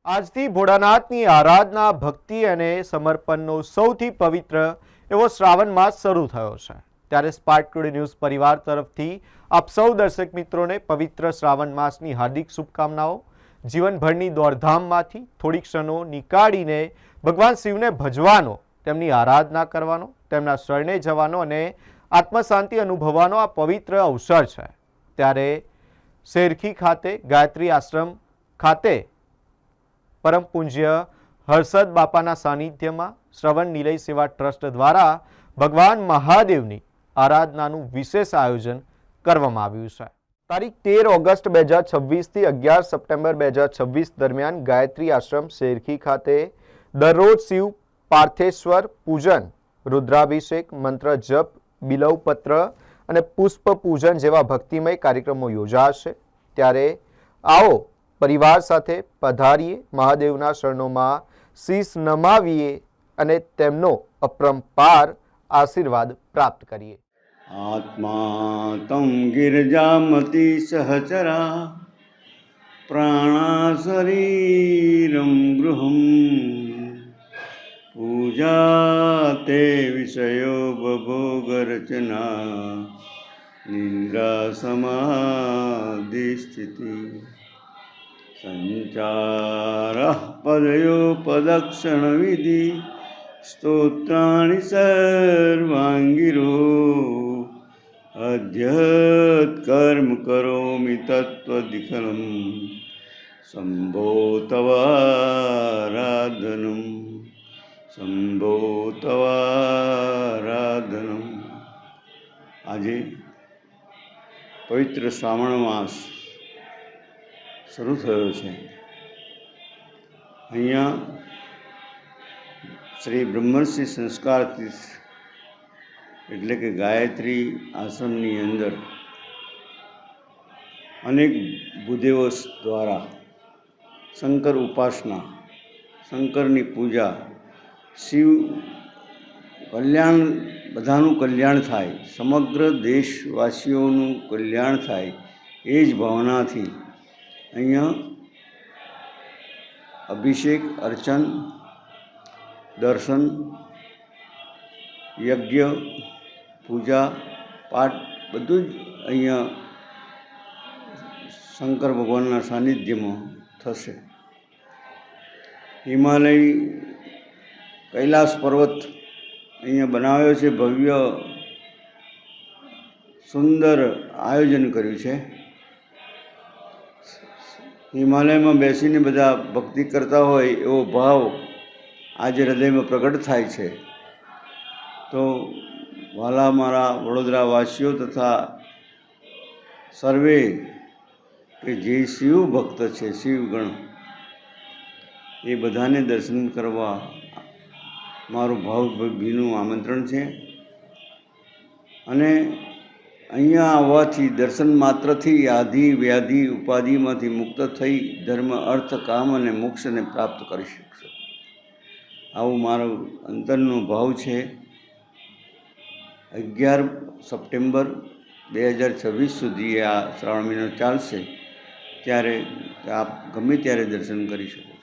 આજથી ભોળાનાથની આરાધના, ભક્તિ અને સમર્પણનો સૌથી પવિત્ર એવો શ્રાવણ માસ શરૂ થયો છે। ત્યારે સ્પાર્ક ટુડે ન્યૂઝ પરિવાર તરફથી આપ સૌ દર્શક મિત્રોને પવિત્ર શ્રાવણ માસની હાર્દિક શુભકામનાઓ। જીવનભરની દોડધામમાંથી થોડી ક્ષણો નીકાળીને ભગવાન શિવને ભજવાનો, તેમની આરાધના કરવાનો, તેમના શરણે જવાનો અને આત્મશાંતિ અનુભવવાનો આ પવિત્ર અવસર છે। ત્યારે શેરખી ખાતે ગાયત્રી આશ્રમ ખાતે परम पूज्य हर्षद बापाना सानिध्यमां श्रवण निलय सेवा ट्रस्ट द्वारा भगवान महादेवनी आराधनानुं विशेष आयोजन करवामां आव्युं छे। तारीख 13 ऑगस्ट 2026 थी 11 सप्टेम्बर 2026 दरमियान गायत्री आश्रम शेरखी खाते दररोज शिव पार्थेश्वर पूजन, रुद्राभिषेक, मंत्र जप, बिलवपत्र अने पुष्प पूजन जेवा भक्तिमय कार्यक्रमों योजाशे। त्यारे आओ परिवार साथे पधारीए, महादेवना शरणोमां शीश नमावीए अने तेमनो अपरंपार आशीर्वाद प्राप्त करिए। आत्मा तम गिरजामती सहचरा प्राणा शरीरं गृहं पूजा ते विषयो बभोगरचना निद्रा समाधि स्थिति संचारः पदयो पदक्षण विधि स्तोत्राणि सर्वांगिरो अध्यत् कर्म करोमि तत्त्वधिकं शम्भो तवाराधनं शम्भो तवाराधनं। आजे पवित्र श्रावण मास शुरू थयो छे। अहींया श्री ब्रह्मर्षि संस्कार तीर्थ एटले के गायत्री आश्रमनी अंदर अनेक भूदेवो द्वारा शंकर उपासना, शंकरनी पूजा, शिव कल्याण, बधानुं कल्याण थाय, समग्र देशवासीओनुं कल्याण थाय ए ज भावनाथी अहींया अभिषेक, अर्चन, दर्शन, यज्ञ, पूजा पाठ बधुं ज अहींया शंकर भगवानना सानिध्यमां थशे। हिमालय कैलास पर्वत अहींया बनाव्यो छे, भव्य सुंदर आयोजन कर्युं छे। हिमालय में बेसीने बधा भक्ति करता होय एवो भाव आज हृदय में प्रकट थाय छे। तो वाला मारा वडोदरावासीओ तथा सर्वे के जे शिव भक्त छे, शिवगण, ए बधाने दर्शन करवा मारू भावभीનું आमंत्रण छे। अने अहींया आववाथी दर्शन मात्रथी आदि व्याधि उपाधिमांथी मुक्त थई धर्म, अर्थ, काम अने मोक्षने प्राप्त करी शकशो। आवो मारो अंतरनो भाव छे। 11 सप्टेम्बर 2026 सुधी आ श्रावण महीनो चालशे, त्यारे आप गमे त्यारे दर्शन करी शको।